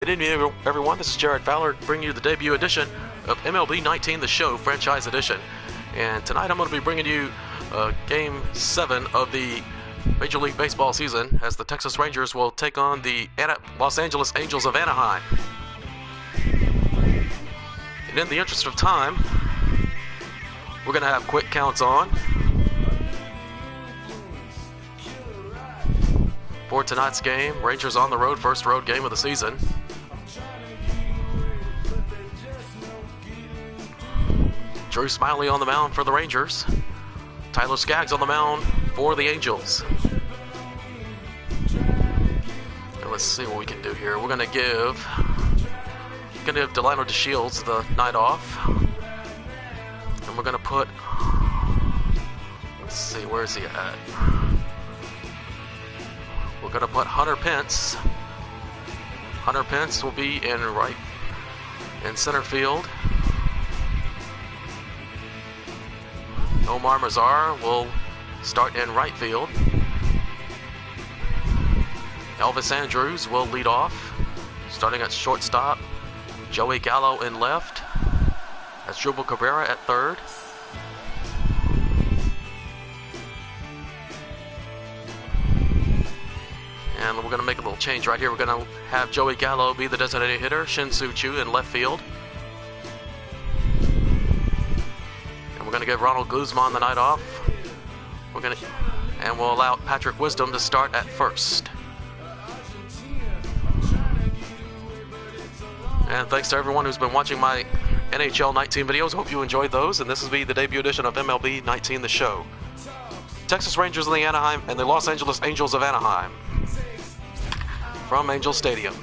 Good evening, everyone. This is Jared Fowler bringing you the debut edition of MLB 19, the show, franchise edition. And tonight I'm going to be bringing you Game 7 of the Major League Baseball season as the Texas Rangers will take on the Los Angeles Angels of Anaheim. And in the interest of time, we're going to have quick counts on for tonight's game. Rangers on the road, first road game of the season. Drew Smyly on the mound for the Rangers. Tyler Skaggs on the mound for the Angels. And let's see what we can do here. We're going to give Delano DeShields the night off. And we're going to put, let's see, where is he at? We're going to put Hunter Pence. Hunter Pence will be in center field. Omar Mazar will start in right field. Elvis Andrus will lead off, starting at shortstop. Joey Gallo in left. That's Jubal Cabrera at third. And we're going to make a little change right here. We're going to have Joey Gallo be the designated hitter, Shin-Soo Choo in left field. And we're going to give Ronald Guzman the night off. And we'll allow Patrick Wisdom to start at first. And thanks to everyone who's been watching my NHL 19 videos. Hope you enjoyed those. And this will be the debut edition of MLB 19, the show. Texas Rangers in the Anaheim and the Los Angeles Angels of Anaheim from Angel Stadium.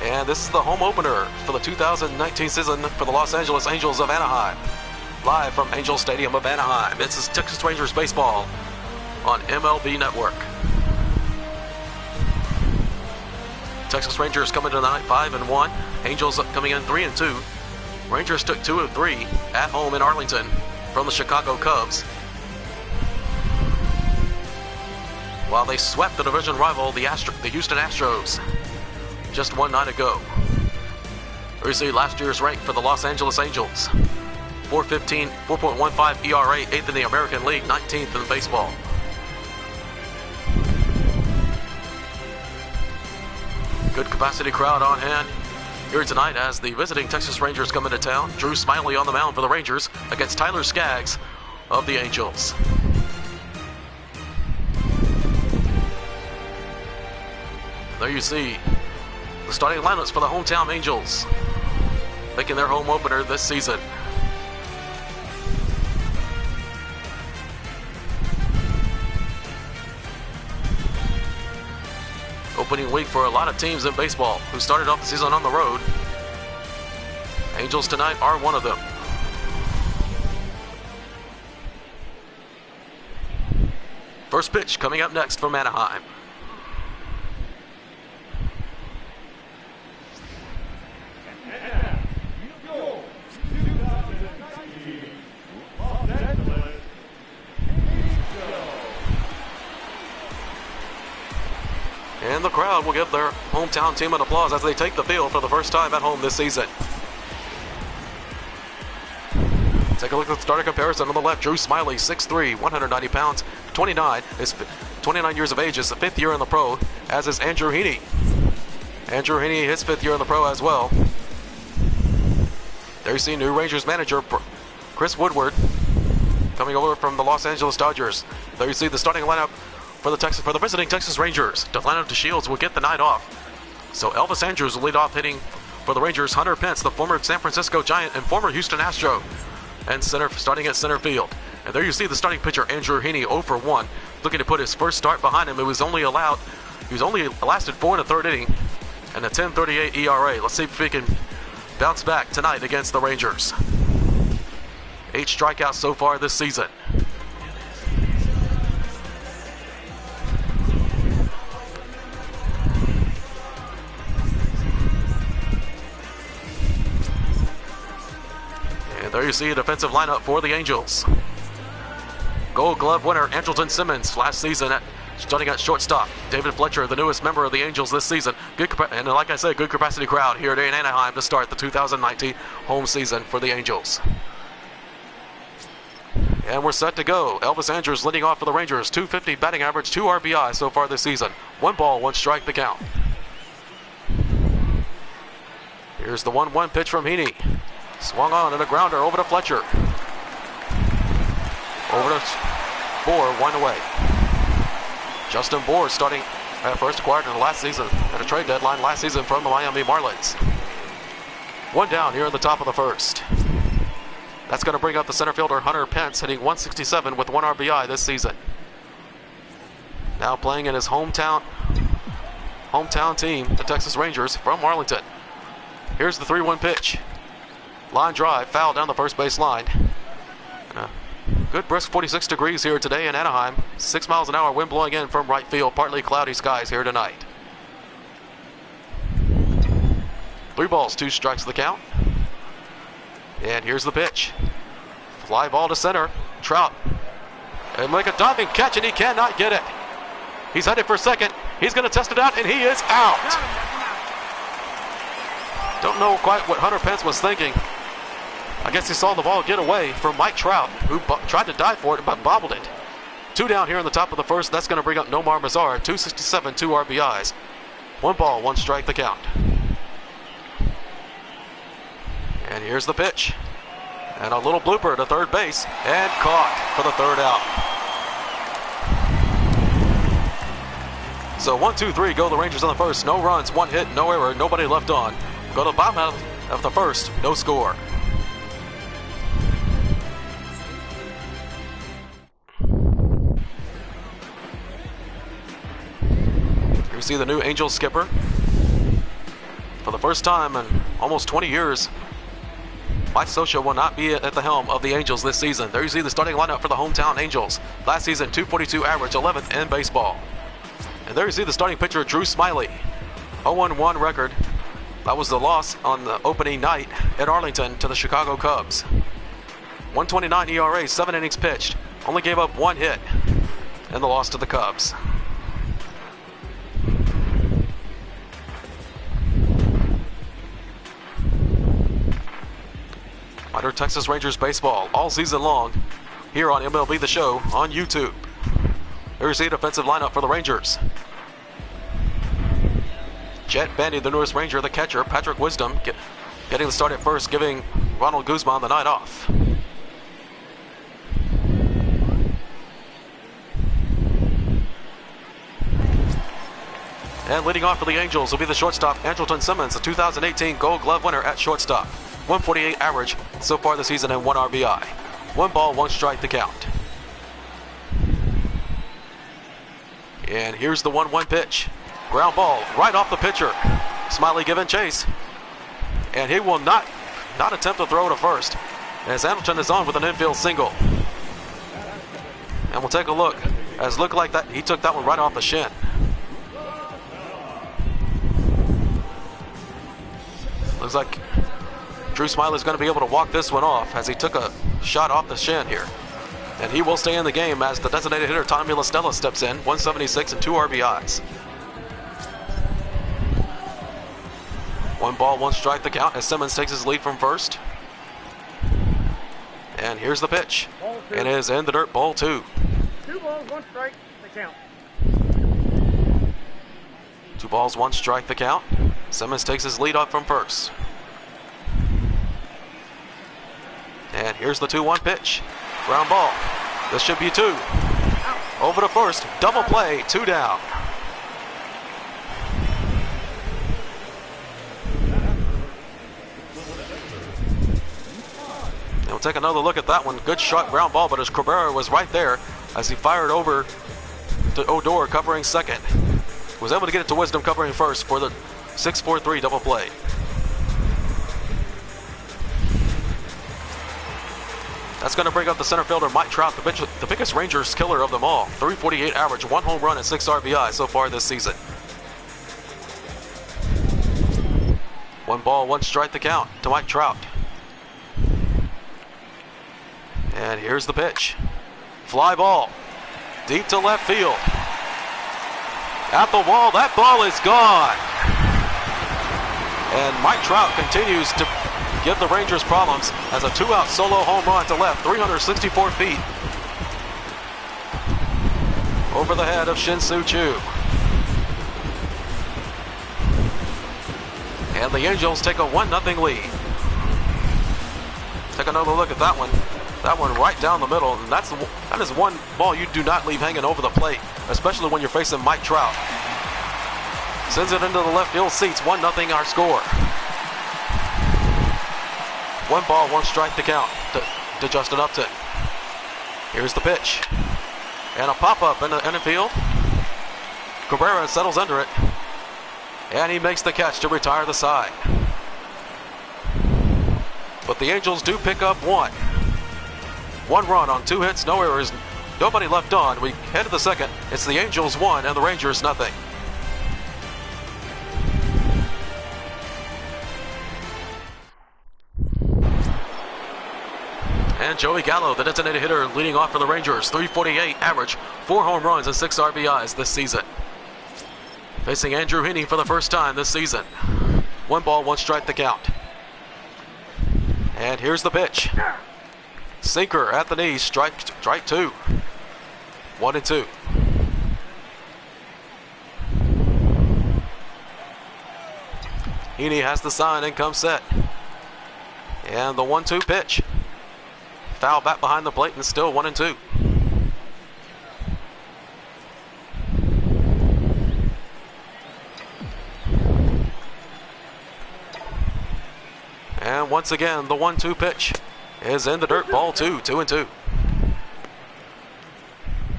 And this is the home opener for the 2019 season for the Los Angeles Angels of Anaheim. Live from Angel Stadium of Anaheim. This is Texas Rangers baseball on MLB Network. Texas Rangers coming to the night 5-1. Angels coming in 3-2. Rangers took 2 of 3 at home in Arlington from the Chicago Cubs, while they swept the division rival, the Houston Astros, just one night ago. We see last year's rank for the Los Angeles Angels. 4.15 ERA, 8th in the American League, 19th in baseball. Good capacity crowd on hand here tonight as the visiting Texas Rangers come into town. Drew Smyly on the mound for the Rangers against Tyler Skaggs of the Angels. There you see the starting lineups for the hometown Angels, making their home opener this season. Opening week for a lot of teams in baseball who started off the season on the road. Angels tonight are one of them. First pitch coming up next from Anaheim. And the crowd will give their hometown team an applause as they take the field for the first time at home this season. Take a look at the starter comparison on the left. Drew Smyly, 6'3", 190 pounds, 29 years of age, is the 5th year in the pro, as is Andrew Heaney. Andrew Heaney, his 5th year in the pro as well. There you see new Rangers manager Chris Woodward coming over from the Los Angeles Dodgers. There you see the starting lineup for the visiting Texas Rangers. Delano DeShields will get the night off. So Elvis Andrus will lead off hitting for the Rangers. Hunter Pence, the former San Francisco Giant and former Houston Astro, and starting at center field. And there you see the starting pitcher Andrew Heaney, 0 for 1, looking to put his first start behind him. He was only lasted 4 1/3 inning and a 10.38 ERA. Let's see if we can bounce back tonight against the Rangers. 8 strikeouts so far this season. And there you see a defensive lineup for the Angels. Gold Glove winner Andrelton Simmons last season starting at shortstop. David Fletcher, the newest member of the Angels this season. And like I said, good capacity crowd here in Anaheim to start the 2019 home season for the Angels. And we're set to go. Elvis Andrews leading off for the Rangers. 250 batting average, 2 RBI so far this season. 1 ball, 1 strike the count. Here's the 1-1 pitch from Heaney. Swung on and a grounder over to Fletcher. Over to Bohr, 1 away. Justin Bohr starting at first, acquired in the last season at a trade deadline last season from the Miami Marlins. 1 down here in the top of the first. That's going to bring up the center fielder Hunter Pence, hitting 167 with 1 RBI this season. Now playing in his hometown team, the Texas Rangers from Arlington. Here's the 3-1 pitch. Line drive, foul down the first base line. Good brisk 46 degrees here today in Anaheim. 6 miles an hour wind blowing in from right field. Partly cloudy skies here tonight. 3 balls, 2 strikes the count. And here's the pitch. Fly ball to center. Trout. And make a diving catch, and he cannot get it. He's headed for second. He's going to test it out, and he is out. Don't know quite what Hunter Pence was thinking. I guess he saw the ball get away from Mike Trout, who tried to dive for it but bobbled it. 2 down here in the top of the first. That's going to bring up Nomar Mazar. 267, 2 RBIs. 1 ball, 1 strike the count. And here's the pitch. And a little blooper to third base. And caught for the 3rd out. So 1, 2, 3 go the Rangers on the first. No runs, 1 hit, no error, nobody left on. Go to the bottom half of the first. No score. You see the new Angels skipper. For the first time in almost 20 years, Mike Scioscia will not be at the helm of the Angels this season. There you see the starting lineup for the hometown Angels. Last season, 242 average, 11th in baseball. And there you see the starting pitcher, Drew Smyly. 0-1 record. That was the loss on the opening night at Arlington to the Chicago Cubs. 129 ERA, 7 innings pitched. Only gave up 1 hit in the loss to the Cubs. Under Texas Rangers baseball all season long here on MLB The Show on YouTube. There's the defensive lineup for the Rangers. Jet Bandy, the newest Ranger, the catcher. Patrick Wisdom getting the start at first, giving Ronald Guzman the night off. And leading off for the Angels will be the shortstop, Andrelton Simmons, the 2018 Gold Glove winner at shortstop. 148 average so far this season and 1 RBI. 1 ball, 1 strike to count. And here's the 1-1 pitch. Ground ball right off the pitcher. Smyly giving chase. And he will not attempt to throw to first, as Andrelton is on with an infield single. And we'll take a look. As it looked like that, he took that one right off the shin. Looks like Drew Smyly is going to be able to walk this one off as he took a shot off the shin here. And he will stay in the game as the designated hitter Tommy La Stella steps in, 176 and 2 RBIs. 1 ball, 1 strike the count as Simmons takes his lead from first. And here's the pitch. It is in the dirt, ball 2. 2 balls, 1 strike, the count. 2 balls, 1 strike the count. Simmons takes his lead off from first. And here's the 2-1 pitch. Ground ball. This should be 2. Over to first. Double play. 2 down. And we'll take another look at that one. Good shot, ground ball, but as Cabrera was right there as he fired over to Odor covering second. Was able to get it to Wisdom covering first for the 6-4-3 double play. That's going to bring up the center fielder, Mike Trout, the biggest Rangers killer of them all. 348 average, 1 home run and 6 RBI so far this season. 1 ball, 1 strike the count to Mike Trout. And here's the pitch. Fly ball. Deep to left field. At the wall, that ball is gone. And Mike Trout continues to give the Rangers problems as a 2-out solo home run to left, 364 feet. Over the head of Shin-Soo Choo. And the Angels take a 1-0 lead. Take another look at that one. That one right down the middle, and that is one ball you do not leave hanging over the plate, especially when you're facing Mike Trout. Sends it into the left field seats, 1-0 our score. 1 ball, 1 strike to count to Justin Upton. Here's the pitch. And a pop-up in the field. Cabrera settles under it. And he makes the catch to retire the side. But the Angels do pick up 1. 1 run on 2 hits, no errors, nobody left on. We head to the second. It's the Angels 1 and the Rangers nothing. And Joey Gallo, the designated hitter, leading off for the Rangers. 348 average, 4 home runs and 6 RBIs this season. Facing Andrew Heaney for the first time this season. 1 ball, 1 strike to count. And here's the pitch. Sinker at the knees, strike 2. 1-2. Heaney has the sign and comes set. And the 1-2 pitch. Foul back behind the plate and still 1-2. And once again, the 1-2 pitch is in the dirt, ball 2, 2-2.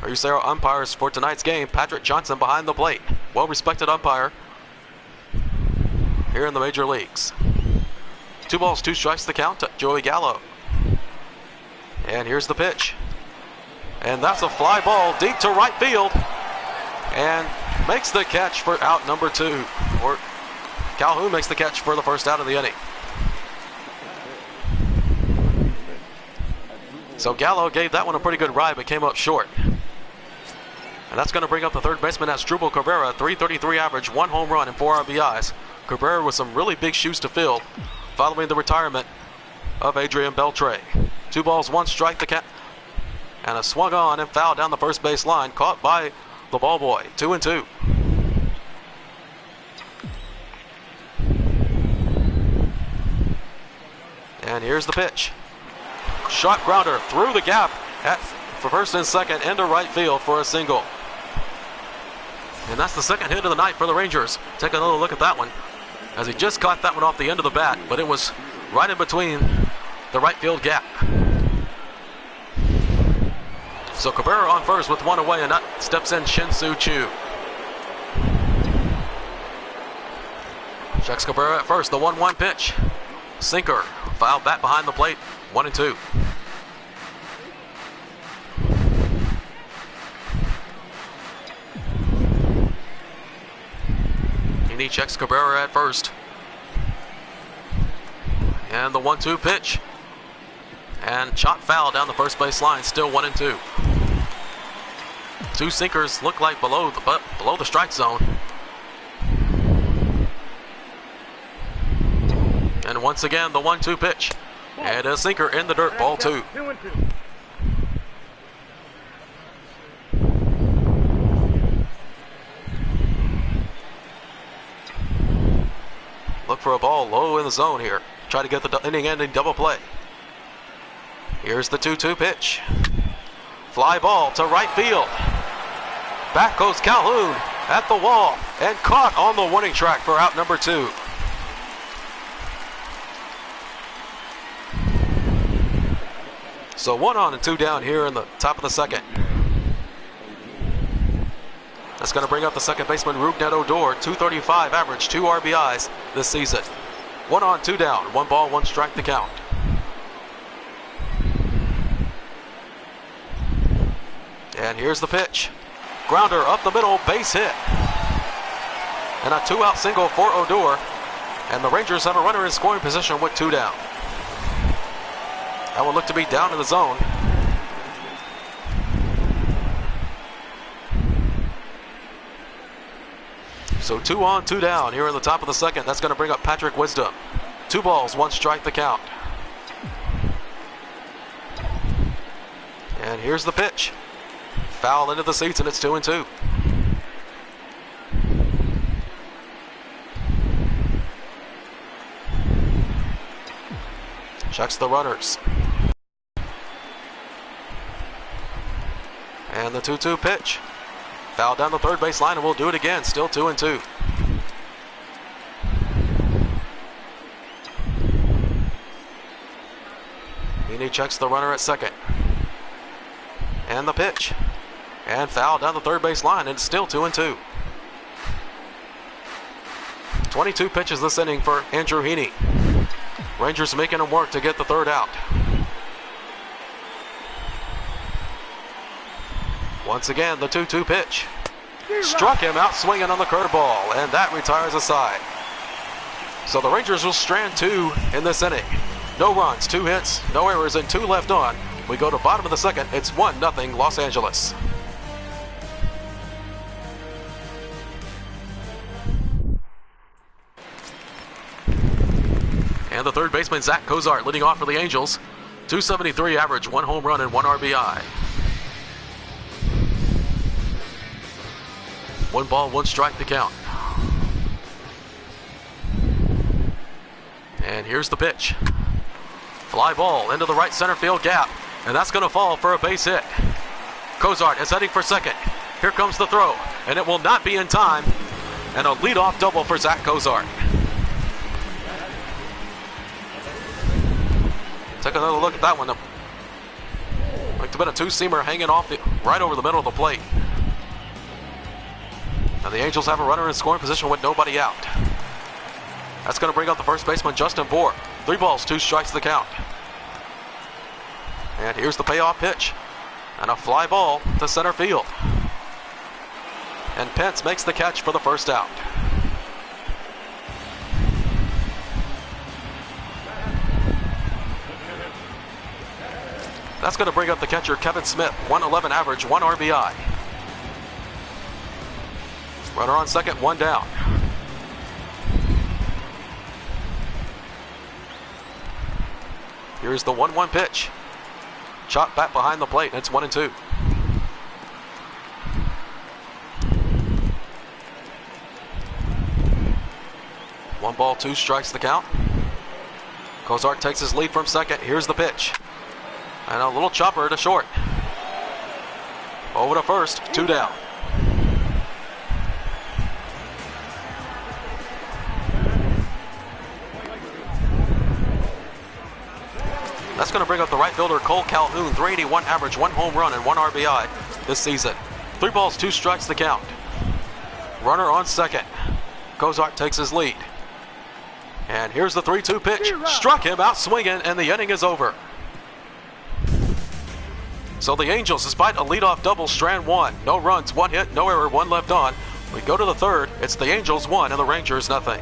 Our USARA umpires for tonight's game, Patrick Johnson behind the plate. Well-respected umpire here in the major leagues. 2 balls, 2 strikes the count to Joey Gallo. And here's the pitch. And that's a fly ball deep to right field. And makes the catch for out number 2. Or Calhoun makes the catch for the first out of the inning. So Gallo gave that one a pretty good ride, but came up short. And that's going to bring up the third baseman, Asdrubal Cabrera, 333 average, 1 home run and 4 RBIs. Cabrera with some really big shoes to fill following the retirement of Adrian Beltre. 2 balls, 1 strike to count. And a swung on and foul down the first base line, caught by the ball boy. 2-2. And here's the pitch. Shot grounder through the gap for first and second into right field for a single. And that's the second hit of the night for the Rangers. Take another look at that one, as he just caught that one off the end of the bat, but it was right in between the right field gap. So Cabrera on first with 1 away, and that steps in Shin-Soo Choo. Checks Cabrera at first, the 1-1 pitch. Sinker, foul back behind the plate, 1-2. Heaney checks Cabrera at first. And the 1-2 pitch. And shot foul down the first base line, still 1-2. 2 sinkers look like below the strike zone. And once again, the 1-2 pitch. And a sinker in the dirt, ball 2. 2-2. Look for a ball low in the zone here. Try to get the inning-ending double play. Here's the 2-2 pitch. Fly ball to right field. Back goes Calhoun at the wall and caught on the warning track for out number 2. So 1 on and 2 down here in the top of the second. That's going to bring up the second baseman, Rougned Odor, 235 average, 2 RBIs this season. 1 on, 2 down, 1 ball, 1 strike to count. And here's the pitch. Grounder up the middle, base hit. And a 2-out single for Odor. And the Rangers have a runner in scoring position with 2 down. That will look to be down in the zone. So 2 on, 2 down here in the top of the second. That's going to bring up Patrick Wisdom. 2 balls, 1 strike the count. And here's the pitch. Foul into the seats, and it's 2-2. Checks the runners. And the 2-2 pitch. Foul down the third base line, and we'll do it again. Still 2-2. Heaney checks the runner at second. And the pitch. And foul down the third base line, and it's still 2-2. 22 pitches this inning for Andrew Heaney. Rangers making him work to get the third out. Once again, the 2-2 pitch. Struck him out swinging on the curveball, and that retires a side. So the Rangers will strand 2 in this inning. No runs, 2 hits, no errors, and 2 left on. We go to bottom of the second. It's 1-0 Los Angeles. And the third baseman, Zach Cozart, leading off for the Angels. .273 average, 1 home run and 1 RBI. 1 ball, 1 strike to count. And here's the pitch. Fly ball into the right center field gap. And that's going to fall for a base hit. Cozart is heading for second. Here comes the throw. And it will not be in time. And a leadoff double for Zach Cozart. Take another look at that one. Like to have been a 2-seamer hanging off right over the middle of the plate. Now the Angels have a runner in scoring position with nobody out. That's going to bring up the first baseman, Justin Bohr. 3 balls, 2 strikes the count. And here's the payoff pitch. And a fly ball to center field. And Pence makes the catch for the first out. That's going to bring up the catcher, Kevin Smith. 111 average, 1 RBI. Runner on second, 1 down. Here's the 1-1 pitch. Chop back behind the plate, and it's 1-2. One ball, 2 strikes the count. Cozart takes his lead from second. Here's the pitch. And a little chopper to short. Over to first, 2 down. That's going to bring up the right fielder, Cole Calhoun. .381 average, 1 home run and 1 RBI this season. 3 balls, 2 strikes the count. Runner on second. Cozart takes his lead. And here's the 3-2 pitch. Struck him out swinging, and the inning is over. So the Angels, despite a leadoff double, strand 1. No runs, 1 hit, no error, 1 left on. We go to the third. It's the Angels 1 and the Rangers nothing.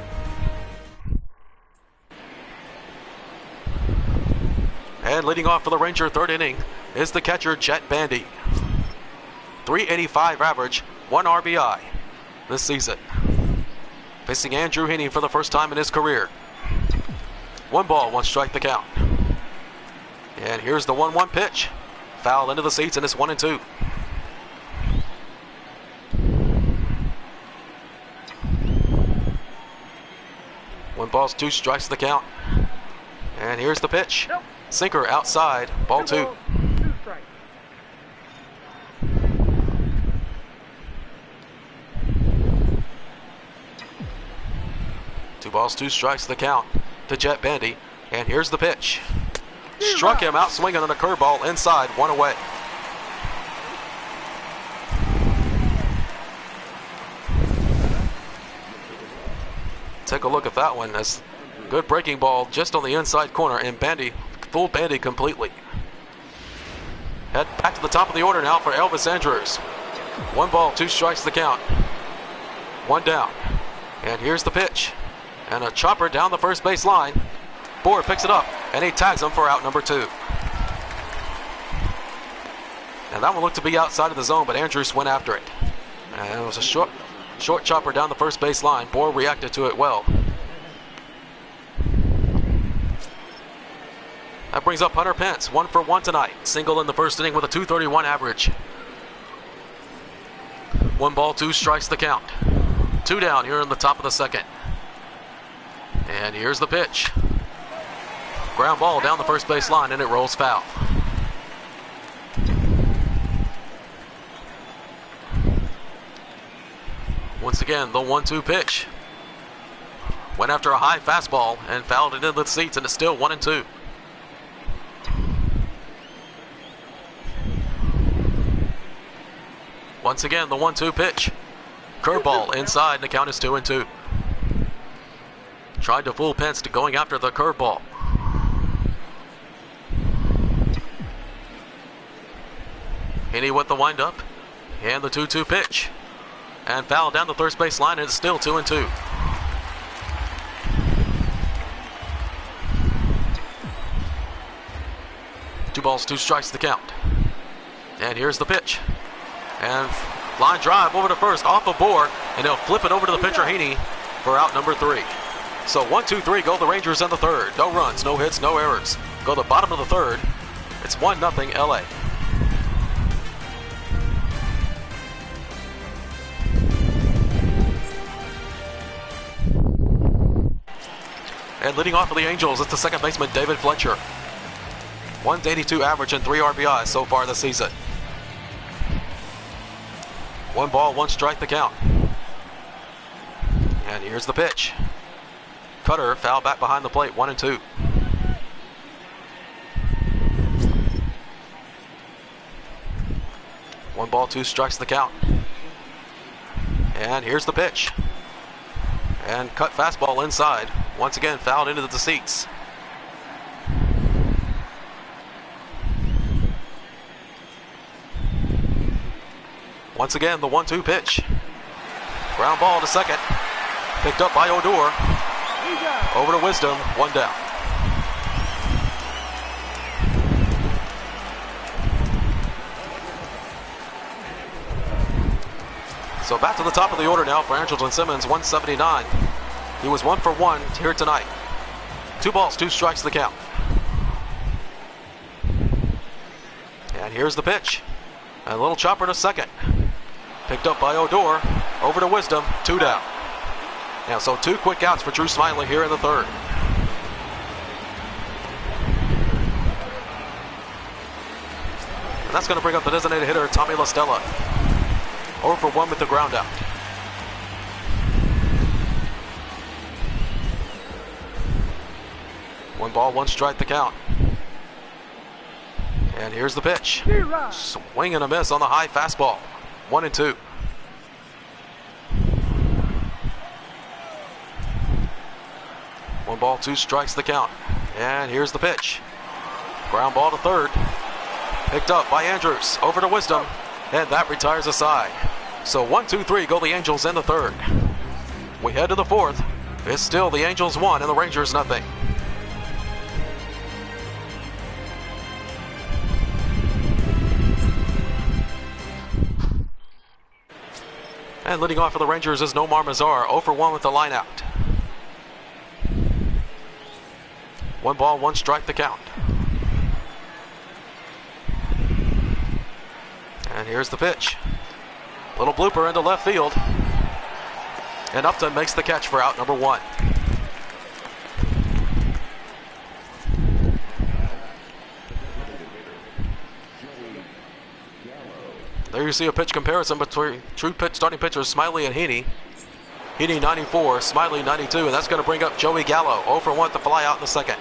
And leading off for the Ranger third inning is the catcher, Jet Bandy. .385 average, 1 RBI this season. Facing Andrew Heaney for the first time in his career. 1 ball, 1 strike the count. And here's the 1-1 pitch. Foul into the seats, and it's 1-2. One ball, 2 strikes the count. And here's the pitch. Sinker outside, ball 2. 2 strikes. Two balls, 2 strikes the count to Jet Bandy. And here's the pitch. Struck him out swinging on a curveball inside, 1 away. Take a look at that one. That's good breaking ball just on the inside corner, and Bandy fooled Bandy completely. Head back to the top of the order now for Elvis Andrews. 1 ball, 2 strikes the count. 1 down. And here's the pitch. And a chopper down the first base line. Bohr picks it up, and he tags him for out number 2. And that one looked to be outside of the zone, but Andrews went after it. And it was a short chopper down the first base line. Bohr reacted to it well. That brings up Hunter Pence, 1 for 1 tonight. Single in the first inning with a .231 average. 1 ball, 2 strikes the count. 2 down here in the top of the second. And here's the pitch. Ground ball down the first base line, and it rolls foul. Once again, the 1-2 pitch. Went after a high fastball and fouled it into the seats, and it's still 1-2. Once again, the 1-2 pitch. Curveball inside, and the count is 2-2. Tried to fool Pence to going after the curveball. Hinney with the windup, and the 2-2 pitch. And foul down the third base line, and it's still 2-2. Two balls, 2 strikes the count. And here's the pitch. And line drive over to first off of Bohr, and he'll flip it over to the pitcher Heaney for out number 3. So 1-2-3 go the Rangers in the third. No runs, no hits, no errors. Go to the bottom of the third. It's 1-0 LA. And leading off for the Angels, it's the second baseman David Fletcher. 182 average and 3 RBIs so far this season. 1 ball, 1 strike the count. And here's the pitch. Cutter foul back behind the plate, 1-2. One ball, 2 strikes the count. And here's the pitch. And cut fastball inside. Once again, fouled into the seats. Once again, the 1-2 pitch. Ground ball to second. Picked up by Odor. Over to Wisdom, 1 down. So back to the top of the order now for Angelton Simmons, 179. He was 1 for 1 here tonight. 2 balls, 2 strikes the count. And here's the pitch. A little chopper to second. Picked up by Odor. Over to Wisdom, 2 down. Now, so 2 quick outs for Drew Smiley here in the third. And that's going to bring up the designated hitter, Tommy La Stella. 0 for 1 with the ground out. One ball, 1 strike the count. And here's the pitch. Swing and a miss on the high fastball. 1-2. One ball, 2 strikes the count. And here's the pitch. Ground ball to third. Picked up by Andrews. Over to Wisdom. And that retires a side. So 1-2-3 go the Angels in the third. We head to the fourth. It's still the Angels 1 and the Rangers nothing. And leading off for the Rangers is Nomar Mazar, 0 for 1 with the line out. 1 ball, 1 strike the count. And here's the pitch. Little blooper into left field. And Upton makes the catch for out number 1. There you see a pitch comparison between starting pitchers Smiley and Heaney. Heaney 94, Smiley 92, and that's going to bring up Joey Gallo. 0 for 1 to fly out in the second.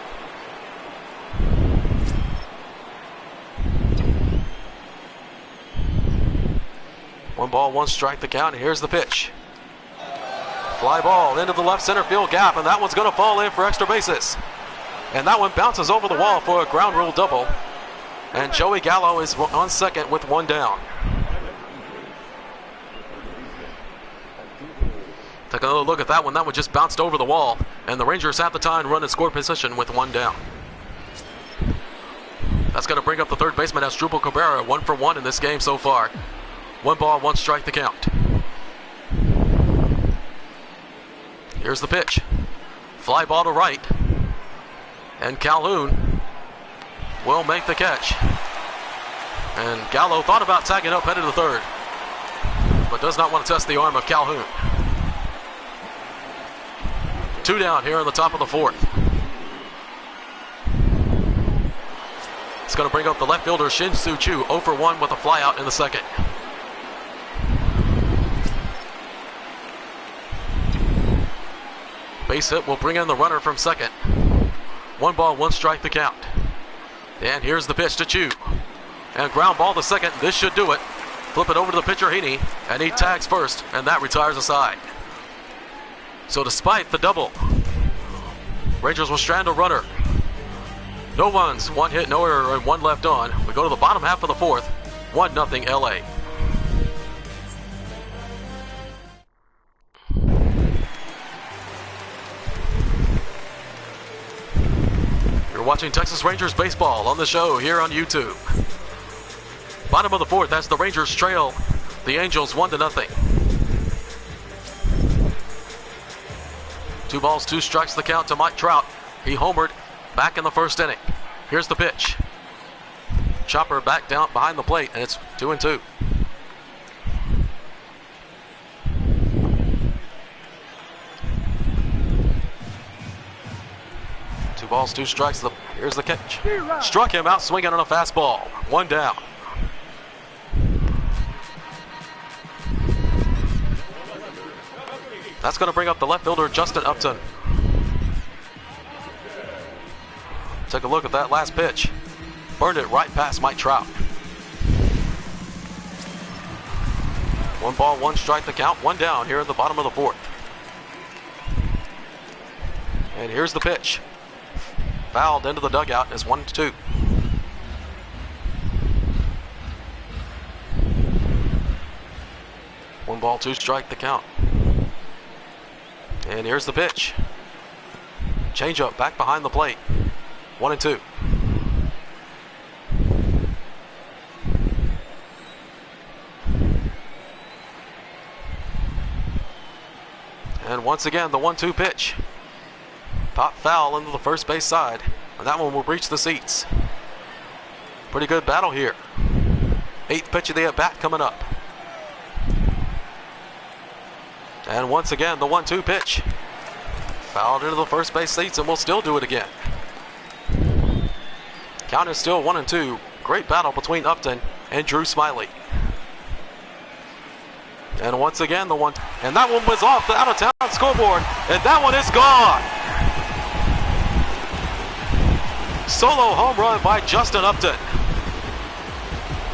One ball, 1 strike the count, and here's the pitch. Fly ball into the left center field gap, and that one's going to fall in for extra bases. And that one bounces over the wall for a ground rule double. And Joey Gallo is on second with one down. Take another look at that one. That one just bounced over the wall. And the Rangers have the time to run in score position with one down. That's going to bring up the third baseman Asdrubal Cabrera, 1 for 1 in this game so far. 1 ball, 1 strike to count. Here's the pitch. Fly ball to right. And Calhoun will make the catch. And Gallo thought about tagging up headed to third, but does not want to test the arm of Calhoun. 2 down here in the top of the fourth. It's going to bring up the left fielder Shin Soo Choo, 0 for 1 with a fly out in the second. Base hit will bring in the runner from second. 1 ball, 1 strike to count. And here's the pitch to Choo. And ground ball to second. This should do it. Flip it over to the pitcher Heaney, and he tags first, and that retires a side. So despite the double, Rangers will strand a runner. No runs, 1 hit, no error, and 1 left on. We go to the bottom half of the fourth. 1-0 LA. You're watching Texas Rangers baseball on the show here on YouTube. Bottom of the fourth, as the Rangers trail the Angels 1-0. 2 balls, 2 strikes the count to Mike Trout. He homered back in the first inning. Here's the pitch. Chopper back down behind the plate, and it's 2-2. Two balls, 2 strikes. Here's the catch. Struck him out swinging on a fastball. 1 down. That's going to bring up the left fielder Justin Upton. Take a look at that last pitch. Burned it right past Mike Trout. 1 ball, 1 strike to count. 1 down here at the bottom of the fourth. And here's the pitch. Fouled into the dugout. It's 1-2. One ball, 2 strike to count. And here's the pitch. Change up back behind the plate. 1-2. And once again, the 1-2 pitch. Pop foul into the first base side. And that one will reach the seats. Pretty good battle here. 8th pitch of the at-bat coming up. And once again, the 1-2 pitch. Fouled into the first base seats, and we'll still do it again. Count is still 1-2. Great battle between Upton and Drew Smiley. And once again, the one, and that one was off the out-of-town scoreboard, and that one is gone. Solo home run by Justin Upton,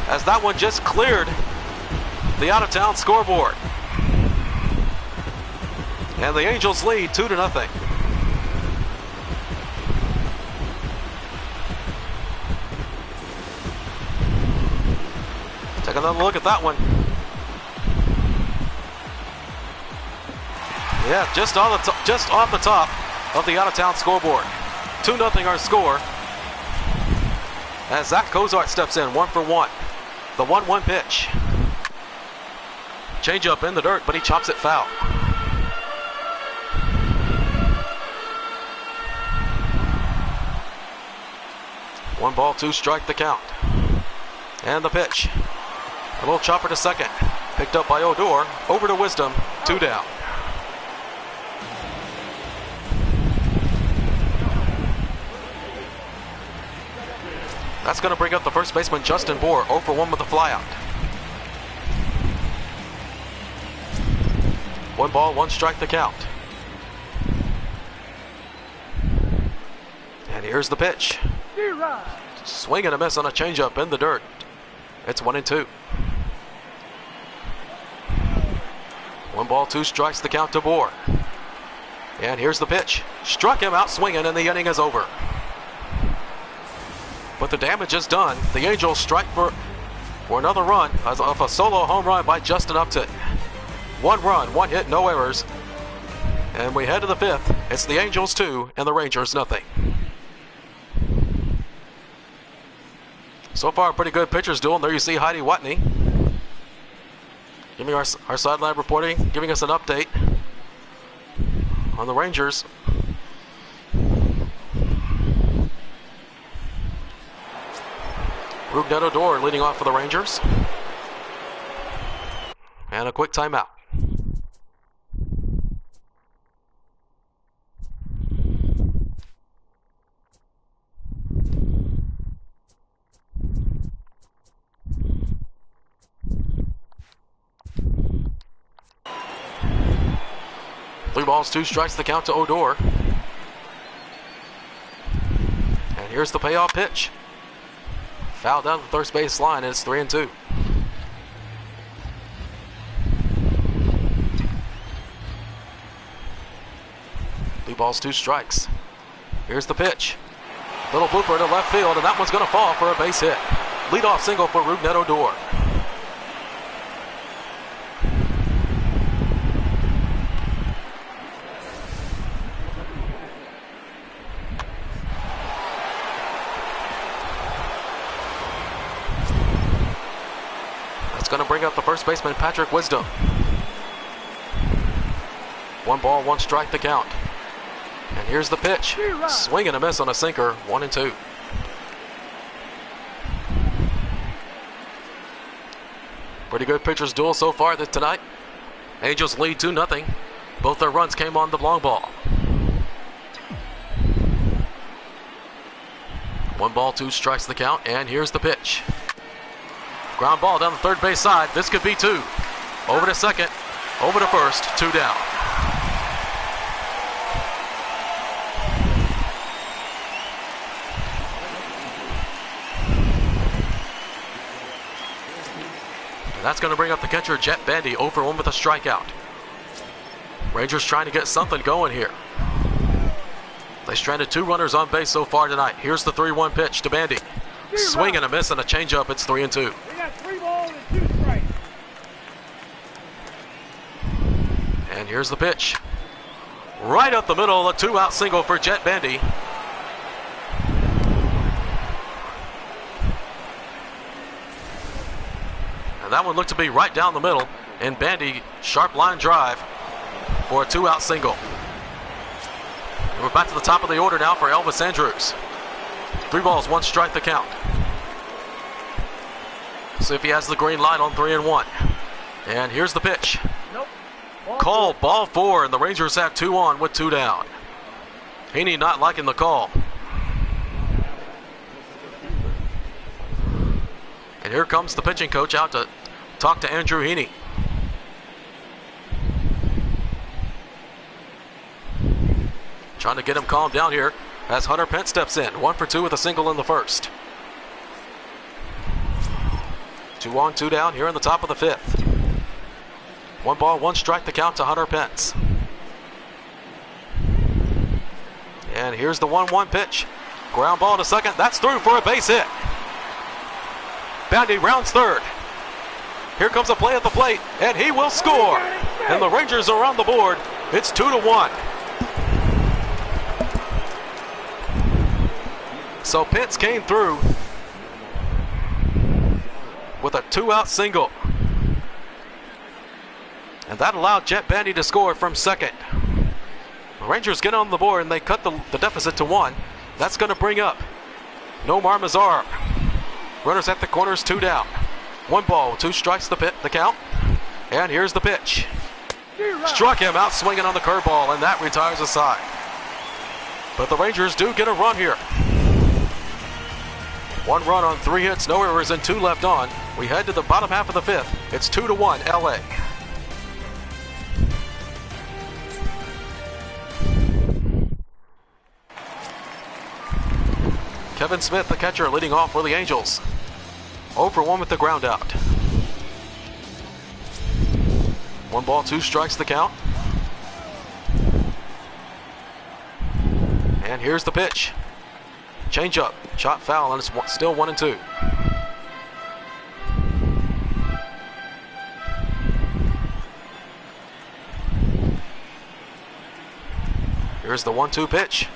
as that one just cleared the out-of-town scoreboard. And the Angels lead 2-0. Take another look at that one. Yeah, just off the top of the out-of-town scoreboard. 2-0 our score. As Zach Cozart steps in, 1 for 1. The 1-1 pitch. Change up in the dirt, but he chops it foul. One ball, 2 strike the count. And the pitch. A little chopper to second. Picked up by Odor. Over to Wisdom. 2 down. That's going to bring up the first baseman Justin Bohr. 0 for 1 with a flyout. 1 ball, 1 strike the count. And here's the pitch. Swing and a miss on a changeup in the dirt. It's 1-2. 1 ball, 2 strikes the count to Bohr. And here's the pitch. Struck him out swinging, and the inning is over. but the damage is done. The Angels strike for another run of a solo home run by Justin Upton. 1 run, 1 hit, no errors. And we head to the 5th. It's the Angels 2 and the Rangers nothing. So far, a pretty good pitchers duel. And there you see Heidi Watney giving our sideline reporting, giving us an update on the Rangers. Rugnet Odor leading off for the Rangers. And a quick timeout. Three balls, 2 strikes, the count to Odor. And here's the payoff pitch. Foul down the third base line, and it's 3-2. Three balls, 2 strikes. Here's the pitch. Little blooper to left field, and that one's going to fall for a base hit. Leadoff single for Rugnet Odor. Going to bring up the first baseman, Patrick Wisdom. 1 ball, 1 strike, the count. And here's the pitch. Swing and a miss on a sinker, 1-2. Pretty good pitchers duel so far tonight. Angels lead 2-0. Both their runs came on the long ball. 1 ball, 2 strikes, the count. And here's the pitch. Ground ball down the third base side. This could be 2. Over to second. Over to first. 2 down. And that's going to bring up the catcher, Jet Bandy, 0-for-1 with a strikeout. Rangers trying to get something going here. They stranded 2 runners on base so far tonight. Here's the 3-1 pitch to Bandy. Swing and a miss and a changeup. It's 3-2. We got 3 balls and 2 strikes. And here's the pitch. Right up the middle, a 2-out single for Jet Bandy. And that one looked to be right down the middle. And Bandy, sharp line drive for a 2-out single. And we're back to the top of the order now for Elvis Andrews. 3 balls, 1 strike, the count. See if he has the green light on 3-1. And here's the pitch. Nope. Call, ball 4, and the Rangers have 2 on with 2 down. Heaney not liking the call. And here comes the pitching coach out to talk to Andrew Heaney. Trying to get him calmed down here as Hunter Pence steps in. 1-for-2 with a single in the first. 2 on, 2 down here in the top of the 5th. 1 ball, 1 strike, the count to Hunter Pence. And here's the 1-1 pitch. Ground ball to second. That's through for a base hit. Bandy rounds third. Here comes a play at the plate, and he will score. And the Rangers are on the board. It's 2-1. So Pence came through with a 2-out single. And that allowed Jet Bandy to score from second. The Rangers get on the board and they cut the deficit to 1. That's going to bring up Nomar Mazar. Runners at the corners, 2 down. 1 ball, 2 strikes, the count. And here's the pitch. Struck him out swinging on the curveball, and that retires the side. But the Rangers do get a run here. 1 run on 3 hits, no errors, and 2 left on. We head to the bottom half of the 5th. It's 2-1 LA. Kevin Smith, the catcher, leading off for the Angels. 0-for-1 with the ground out. 1 ball, 2 strikes, the count. And here's the pitch. Change up. Shot foul, and it's still 1-2. Here's the 1-2 pitch.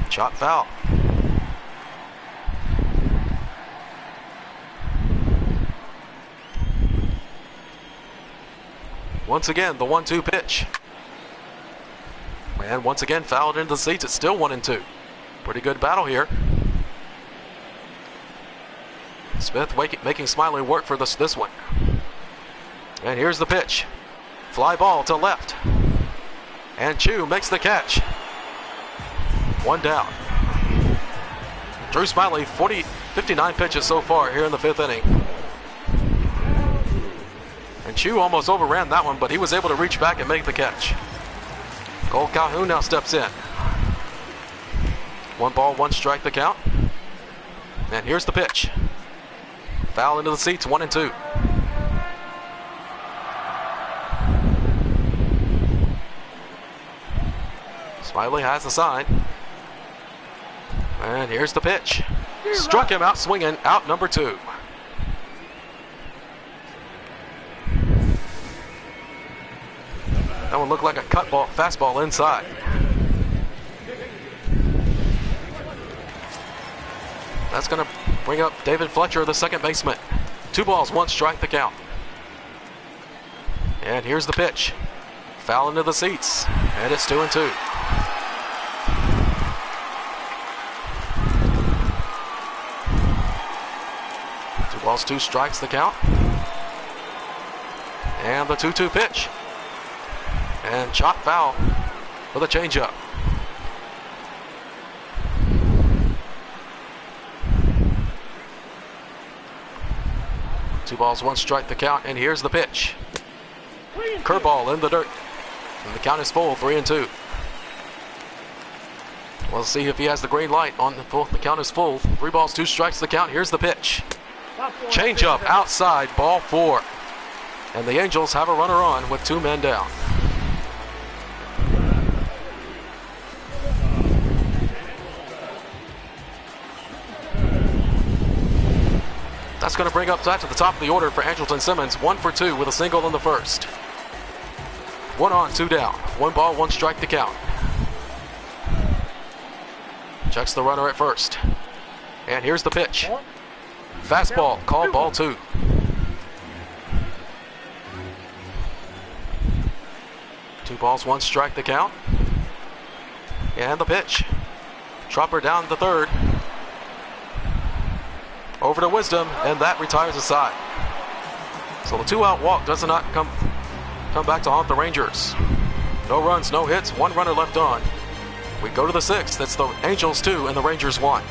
Shot foul. Once again, the 1-2 pitch. And once again, fouled into the seats. It's still 1-2. Pretty good battle here. Smith making Smiley work for this one. And here's the pitch. Fly ball to left. And Chu makes the catch. 1 down. Drew Smiley, 59 pitches so far here in the 5th inning. And Chu almost overran that one, but he was able to reach back and make the catch. Cole Calhoun now steps in. 1 ball, 1 strike the count. And here's the pitch. Foul into the seats, 1-2. Smiley has the sign. And here's the pitch. Struck him out swinging, out number 2. That one looked like a cut ball, fastball inside. That's going to bring up David Fletcher, the second baseman. 2 balls, 1 strike the count. And here's the pitch. Foul into the seats. And it's 2-2. 2 balls, 2 strikes the count. And the 2-2 pitch. And shot foul with a changeup. Two balls, 1 strike the count, and here's the pitch. Curveball in the dirt. And the count is full, 3-2. We'll see if he has the green light on the full. The count is full. 3 balls, 2 strikes the count. Here's the pitch. Changeup outside, ball 4. And the Angels have a runner on with 2 men down. That's going to bring up that to the top of the order for Angelton Simmons. 1 for 2 with a single in the first. 1 on, 2 down. 1 ball, 1 strike to count. Checks the runner at first. And here's the pitch. Fastball, called ball 2. 2 balls, 1 strike to count. And the pitch. Tropper down the third. Over to Wisdom, and that retires the side. So the 2-out walk does not come back to haunt the Rangers. No runs, no hits, 1 runner left on. We go to the 6th. It's the Angels 2 and the Rangers 1.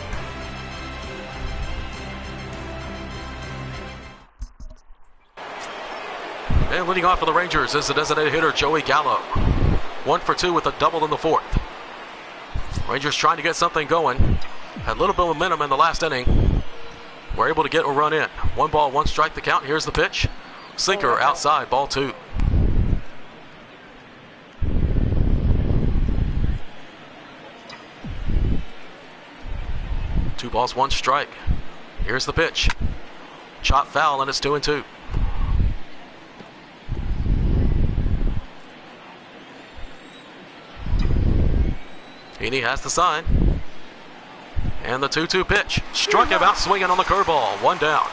And leading off for the Rangers is the designated hitter Joey Gallo. 1 for 2 with a double in the 4th. Rangers trying to get something going. Had a little bit of momentum in the last inning. We're able to get a run in. 1 ball, 1 strike the count. Here's the pitch. Sinker outside, ball 2. Two balls, 1 strike. Here's the pitch. Shot foul, and it's 2-2. Heaney has the sign. And the 2-2 pitch. Struck him out swinging on the curveball. 1 down.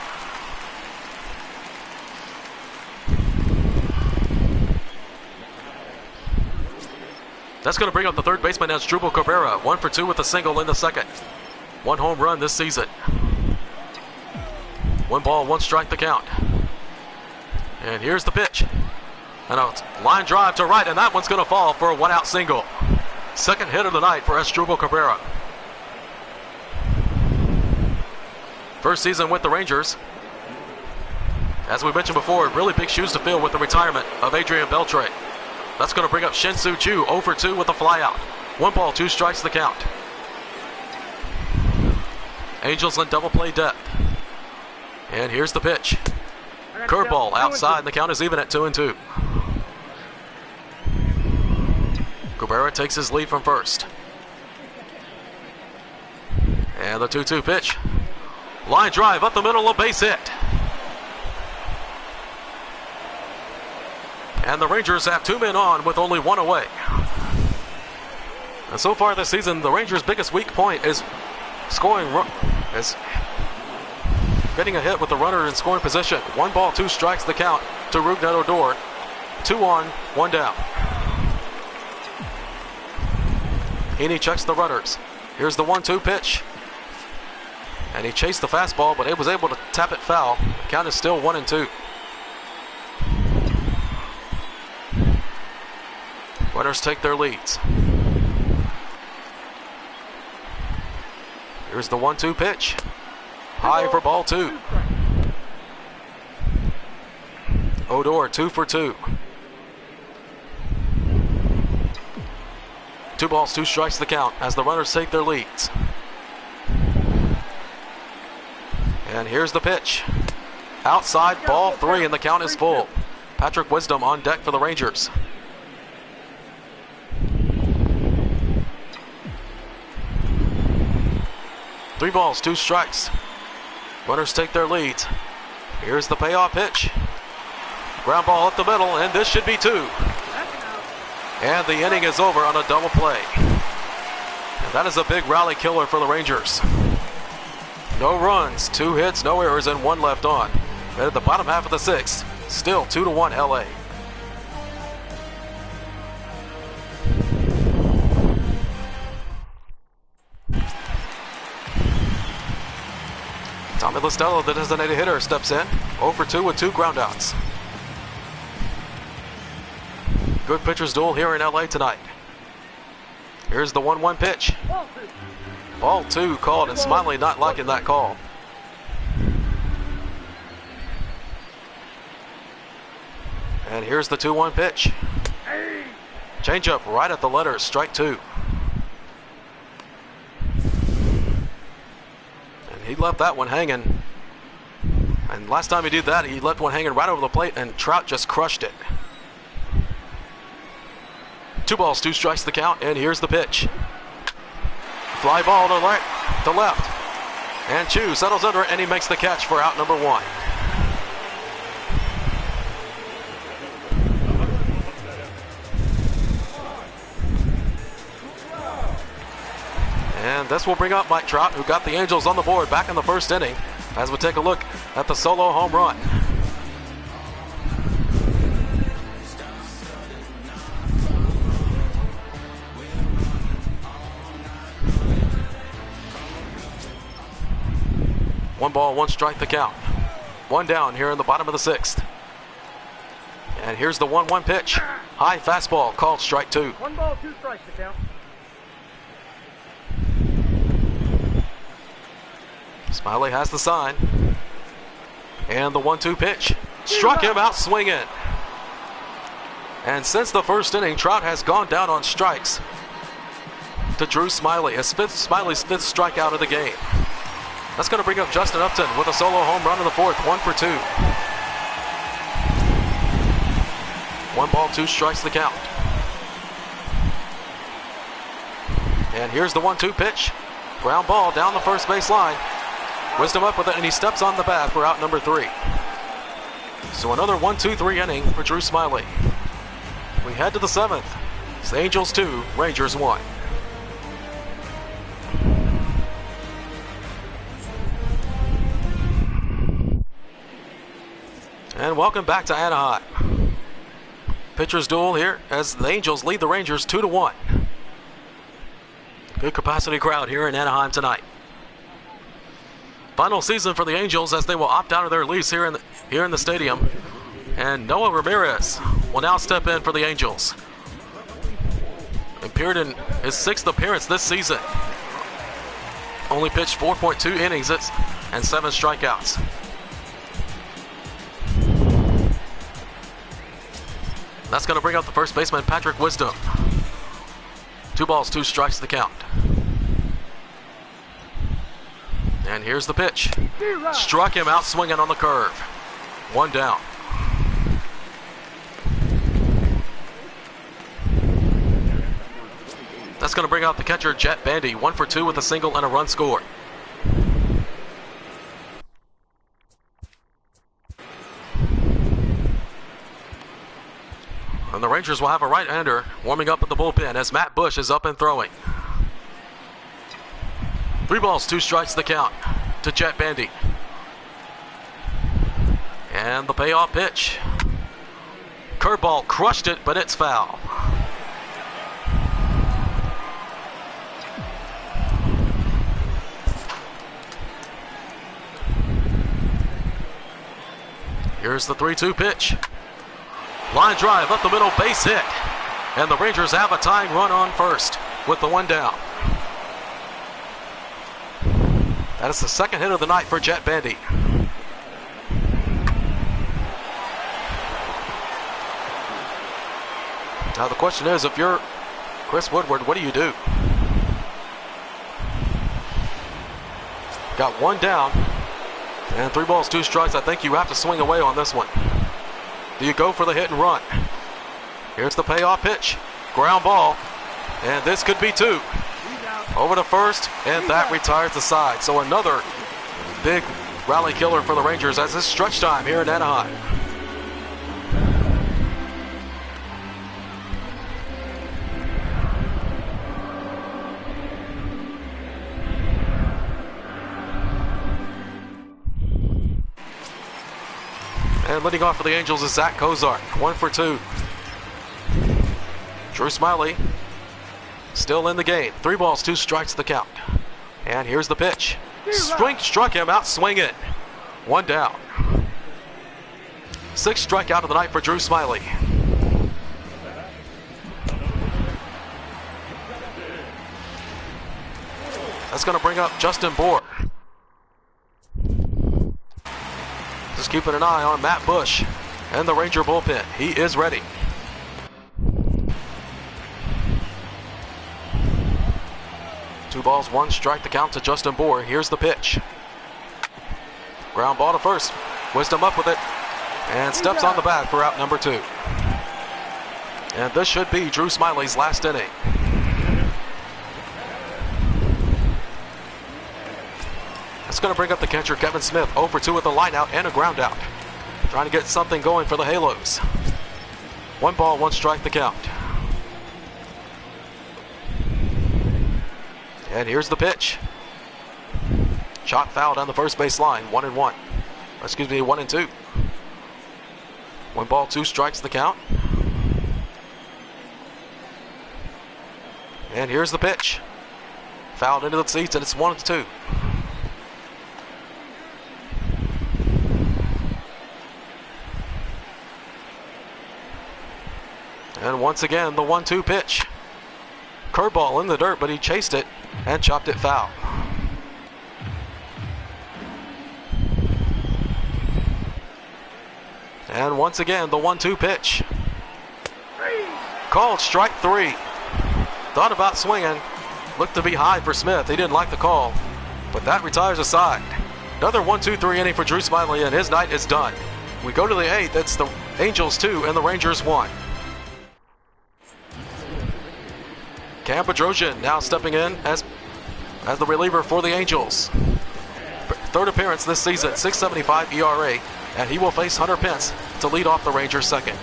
That's going to bring up the third baseman as Drupal Cabrera. 1 for 2 with a single in the second. 1 home run this season. 1 ball, 1 strike the count. And here's the pitch. And a line drive to right, and that one's going to fall for a 1-out single. Second hit of the night for Drupal Cabrera. First season with the Rangers. As we mentioned before, really big shoes to fill with the retirement of Adrian Beltre. That's going to bring up Shin-Soo Choo, 0 for 2 with a flyout. 1 ball, 2 strikes the count. Angels in double play depth. And here's the pitch. Curveball outside, and the count is even at 2-2. Cabrera takes his lead from first. And the 2-2 pitch. Line drive up the middle, a base hit. And the Rangers have 2 men on with only 1 away. And so far this season, the Rangers' biggest weak point is getting a hit with the runner in scoring position. 1 ball, 2 strikes the count to Rougned Odor. 2 on, 1 down. Heaney checks the runners. Here's the 1-2 pitch. And he chased the fastball, but he was able to tap it foul. The count is still 1-2. Runners take their leads. Here's the 1-2 pitch. High for ball 2. Odor 2 for 2. 2 balls, 2 strikes the count as the runners take their leads. And here's the pitch. Outside, ball 3, and the count is full. Patrick Wisdom on deck for the Rangers. Three balls, 2 strikes. Runners take their leads. Here's the payoff pitch. Ground ball up the middle, and this should be 2. And the inning is over on a double play. And that is a big rally killer for the Rangers. No runs, 2 hits, no errors, and 1 left on. And at the bottom half of the 6th, still 2-1 LA. Tommy Listello, the designated hitter, steps in. 0 for 2 with 2 groundouts. Good pitcher's duel here in LA tonight. Here's the 1-1 pitch. Ball 2 called, and Smiley not liking that call. And here's the 2-1 pitch. Changeup right at the letters, strike 2. And he left that one hanging. And last time he did that, he left one hanging right over the plate, and Trout just crushed it. 2 balls, 2 strikes the count, and here's the pitch. Fly ball to left. And Chu settles under it, and he makes the catch for out number 1. And this will bring up Mike Trout, who got the Angels on the board back in the 1st inning, as we take a look at the solo home run. One ball, 1 strike the count. 1 down here in the bottom of the 6th. And here's the 1-1 pitch. High fastball called strike 2. 1 ball, 2 strikes the count. Smiley has the sign. And the 1-2 pitch. Struck him out swinging. And since the 1st inning, Trout has gone down on strikes to Drew Smiley. Smiley's 5th strikeout of the game. That's going to bring up Justin Upton with a solo home run in the 4th, 1 for 2. 1 ball, 2 strikes the count. And here's the 1-2 pitch. Ground ball down the first base line. Wisdom up with it, and he steps on the bat for out number 3. So another 1-2-3 inning for Drew Smiley. We head to the 7th. It's Angels 2, Rangers 1. And welcome back to Anaheim. Pitcher's duel here as the Angels lead the Rangers 2-1. Good capacity crowd here in Anaheim tonight. Final season for the Angels as they will opt out of their lease here in the stadium. And Noah Ramirez will now step in for the Angels. Appeared in his 6th appearance this season. Only pitched 4.2 innings and 7 strikeouts. That's going to bring up the first baseman, Patrick Wisdom. 2 balls, 2 strikes to the count. And here's the pitch. Struck him out swinging on the curve. 1 down. That's going to bring out the catcher, Jet Bandy. 1 for 2 with a single and a run scored. And the Rangers will have a right-hander warming up in the bullpen as Matt Bush is up and throwing. 3 balls, 2 strikes the count to Jet Bandy. And the payoff pitch. Curveball crushed it, but it's foul. Here's the 3-2 pitch. Line drive up the middle, base hit. And the Rangers have a tying run on first with the 1 down. That is the second hit of the night for Jet Bandy. Now the question is, if you're Chris Woodward, what do you do? Got 1 down and 3 balls, 2 strikes. I think you have to swing away on this one. Do you go for the hit and run? Here's the payoff pitch. Ground ball. And this could be 2. Over to first, and that retires the side. So another big rally killer for the Rangers as it's stretch time here in Anaheim. And leading off for the Angels is Zach Kozart. 1 for 2. Drew Smiley still in the game. 3 balls, 2 strikes the count. And here's the pitch. Struck him out swinging. 1 down. 6th strikeout of the night for Drew Smiley. That's going to bring up Justin Bohr. Just keeping an eye on Matt Bush and the Ranger bullpen. He is ready. Two balls, 1 strike to count to Justin Bohr. Here's the pitch. Ground ball to first. Wisdom up with it. And steps on the bag for out number 2. And this should be Drew Smiley's last inning. That's going to bring up the catcher, Kevin Smith. 0 for 2 with a line out and a ground out. Trying to get something going for the Halos. 1 ball, 1 strike to count. And here's the pitch. Shot foul down the first base line. 1-1. Excuse me, 1-2. 1 ball, 2 strikes the count. And here's the pitch. Fouled into the seats, and it's 1-2. And once again, the 1-2 pitch. Curveball in the dirt, but he chased it and chopped it foul. And once again, the 1-2 pitch. Called strike 3. Thought about swinging. Looked to be high for Smith. He didn't like the call, but that retires a side. Another 1-2-3 inning for Drew Smiley, and his night is done. We go to the 8th. It's the Angels 2 and the Rangers 1. Cam Bedrosian now stepping in as the reliever for the Angels. 3rd appearance this season, 6.75 ERA, and he will face Hunter Pence to lead off the Rangers second.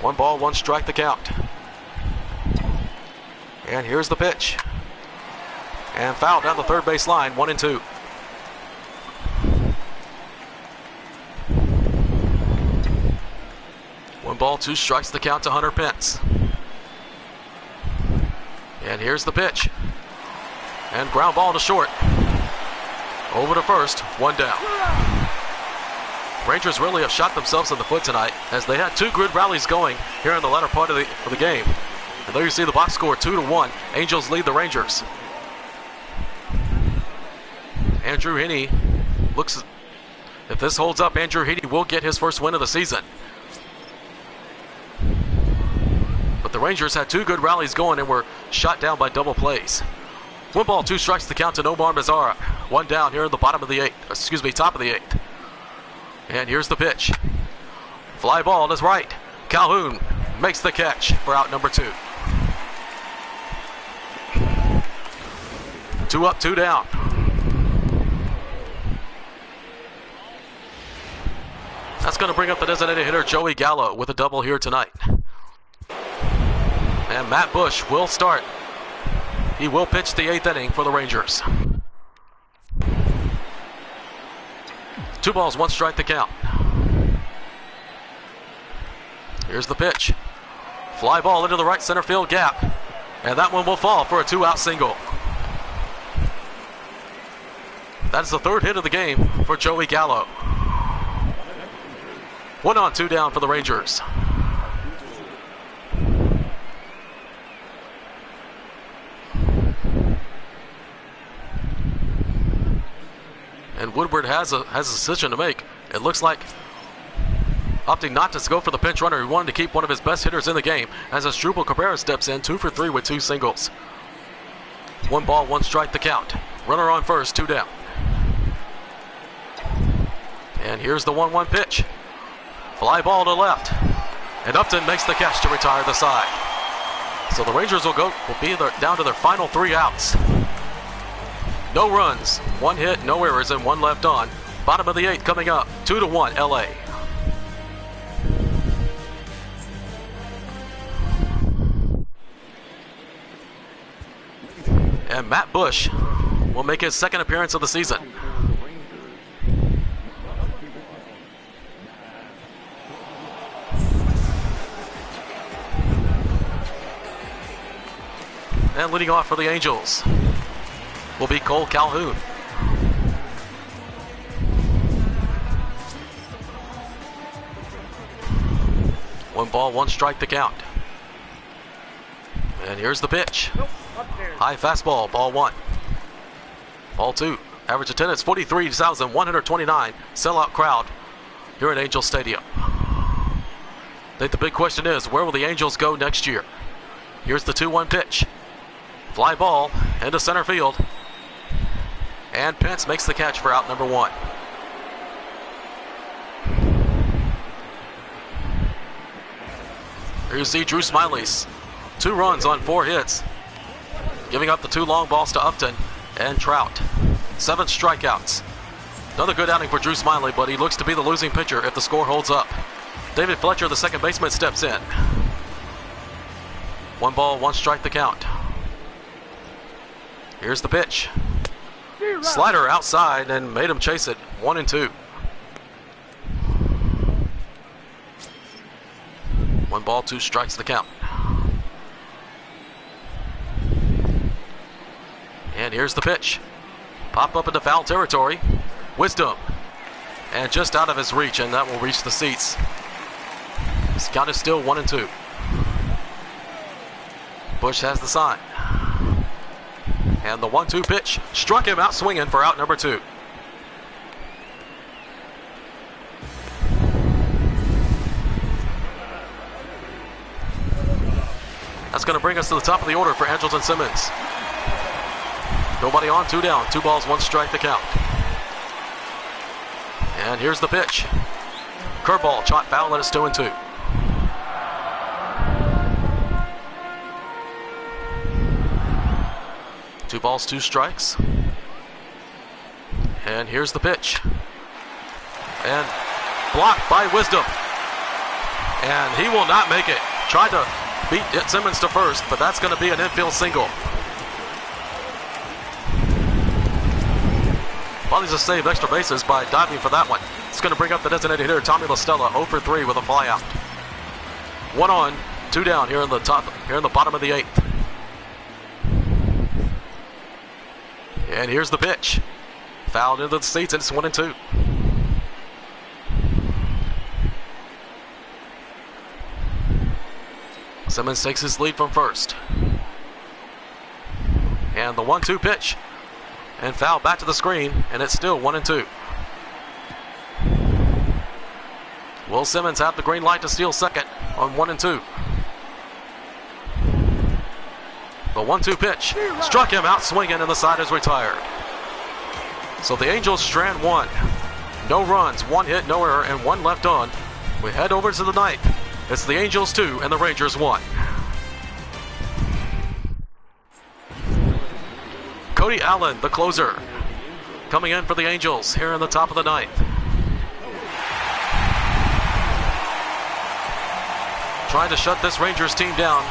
One ball, 1 strike to count. And here's the pitch. And foul down the 3rd base line, 1-2. 1 ball, 2 strikes to count to Hunter Pence. And here's the pitch. And ground ball to short. Over to first, 1 down. Rangers really have shot themselves in the foot tonight as they had 2 good rallies going here in the latter part of the game. And there you see the box score, 2-1. Angels lead the Rangers. Andrew Heaney looks, if this holds up, Andrew Heaney will get his first win of the season. But the Rangers had 2 good rallies going and were shot down by double plays. 1 ball, 2 strikes to count to Nomar Mazara. 1 down here in the top of the 8th. And here's the pitch. Fly ball to his right. Calhoun makes the catch for out number 2. 2 up, 2 down. That's going to bring up the designated hitter Joey Gallo with a double here tonight. And Matt Bush will start. He will pitch the 8th inning for the Rangers. 2 balls, 1 strike to count. Here's the pitch. Fly ball into the right center field gap. And that one will fall for a 2-out single. That's the 3rd hit of the game for Joey Gallo. 1 on, 2 down for the Rangers. And Woodward has a decision to make. It looks like opting not to go for the pinch runner. He wanted to keep one of his best hitters in the game as Asdrubal Cabrera steps in, 2 for 3 with 2 singles. 1 ball, 1 strike to count. Runner on first, 2 down. And here's the 1-1 pitch. Fly ball to left. And Upton makes the catch to retire the side. So the Rangers will be down to their final 3 outs. No runs, 1 hit, no errors, and 1 left on. Bottom of the 8th coming up, 2-1 LA. And Matt Bush will make his 2nd appearance of the season. And leading off for the Angels will be Cole Calhoun. 1 ball, 1 strike to count. And here's the pitch. High fastball, ball 1. Ball 2. Average attendance 43,129. Sellout crowd here at Angel Stadium. I think the big question is, where will the Angels go next year? Here's the 2-1 pitch. Fly ball into center field. And Pence makes the catch for out number 1. Here you see Drew Smiley's 2 runs on 4 hits, giving up the 2 long balls to Upton and Trout. 7 strikeouts. Another good outing for Drew Smiley, but he looks to be the losing pitcher if the score holds up. David Fletcher, the 2nd baseman, steps in. 1 ball, 1 strike to count. Here's the pitch. Slider outside and made him chase it. 1-2. 1 ball, 2 strikes to count. And here's the pitch. Pop up into foul territory. Wisdom. And just out of his reach, and that will reach the seats. His count is still 1-2. Bush has the sign. And the 1-2 pitch struck him out swinging for out number 2. That's going to bring us to the top of the order for Andrelton Simmons. Nobody on, 2 down. 2 balls, 1 strike to count. And here's the pitch. Curveball, shot foul, and it's 2-2. Two balls, 2 strikes. And here's the pitch. And blocked by Wisdom. And he will not make it. Tried to beat Simmons to first, but that's going to be an infield single. Bonnie's to save extra bases by diving for that one. It's going to bring up the designated hitter Tommy La Stella, 0 for 3 with a flyout. 1 on, 2 down here in the bottom of the 8th. And here's the pitch. Fouled into the seats, and it's 1-2. Simmons takes his lead from first. And the 1-2 pitch. And foul back to the screen, and it's still 1-2. Will Simmons have the green light to steal second on 1-2? The 1-2 pitch struck him out swinging, and the side is retired. So the Angels strand 1. No runs, 1 hit, no error, and 1 left on. We head over to the 9th. It's the Angels 2 and the Rangers 1. Cody Allen, the closer, coming in for the Angels here in the top of the 9th. trying to shut this Rangers team down.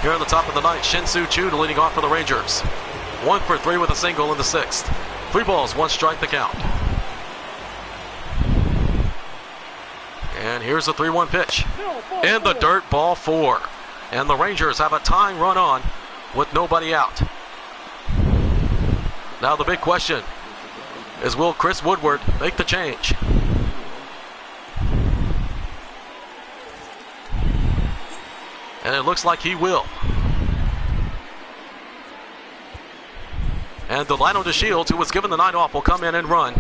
Here on the top of the ninth, Shin-Soo Choo leading off for the Rangers. 1 for 3 with a single in the sixth. 3 balls, 1 strike the count. And here's the 3-1 pitch. In the dirt, ball 4. And the Rangers have a tying run on with nobody out. Now the big question is, will Chris Woodward make the change? And it looks like he will. And Delano DeShields, who was given the night off, will come in and run.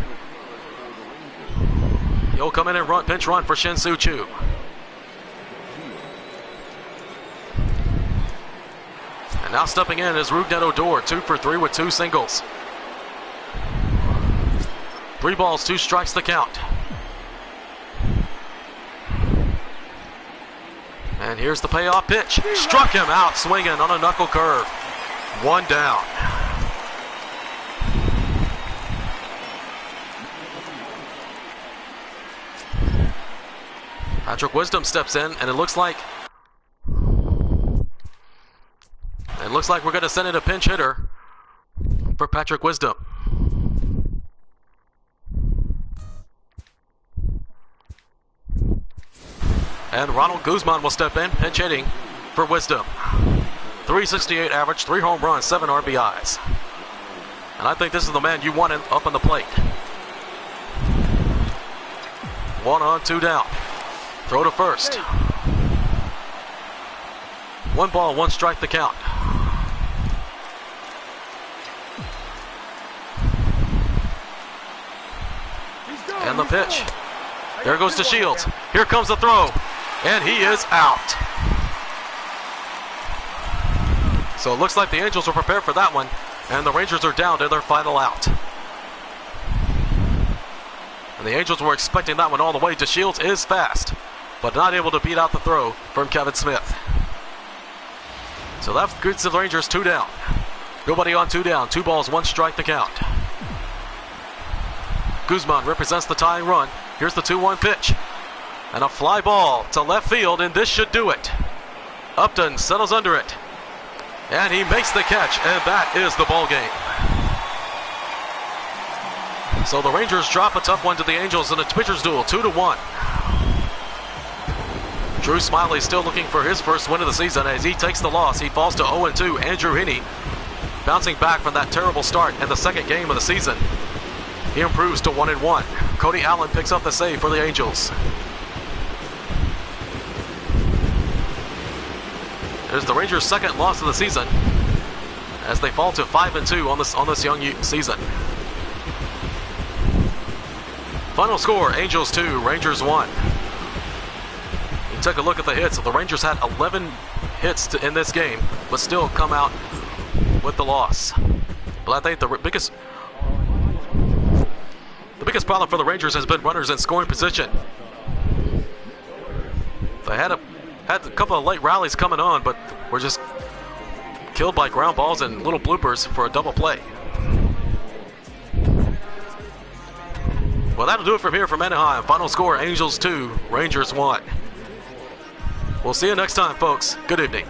He'll come in and run, pinch run for Shin-Soo Choo. And now stepping in is Rougned Odor, 2 for 3 with 2 singles. 3 balls, 2 strikes the count. And here's the payoff pitch. Struck him out swinging on a knuckle curve. 1 down. Patrick Wisdom steps in, and it looks like we're going to send in a pinch hitter for Patrick Wisdom. And Ronald Guzman will step in, pinch hitting for Wisdom. 368 average, 3 home runs, 7 RBIs. And I think this is the man you want up on the plate. 1 on, 2 down. Throw to first. 1 ball, 1 strike the count. And the pitch. There goes DeShields. Here comes the throw. And he is out. So it looks like the Angels were prepared for that one. And the Rangers are down to their final out. And the Angels were expecting that one all the way. DeShields is fast, but not able to beat out the throw from Kevin Smith. So that gives the Rangers 2 down. Nobody on 2 down. 2 balls, 1 strike the count. Guzman represents the tying run. Here's the 2-1 pitch. And a fly ball to left field, and this should do it. Upton settles under it. And he makes the catch, and that is the ball game. So the Rangers drop a tough one to the Angels in a pitcher's duel, 2-1. Drew Smiley still looking for his first win of the season. As he takes the loss, he falls to 0-2. Andrew Heaney, bouncing back from that terrible start in the second game of the season, he improves to 1-1. Cody Allen picks up the save for the Angels. There's the Rangers' second loss of the season as they fall to 5-2 on this young season. Final score, Angels 2, Rangers 1. You take a look at the hits. The Rangers had 11 hits in this game, but still come out with the loss. But I think the biggest problem for the Rangers has been runners in scoring position. They had a couple of late rallies coming on, but were just killed by ground balls and little bloopers for a double play. Well, that'll do it from here from Anaheim. Final score, Angels 2, Rangers 1. We'll see you next time, folks. Good evening.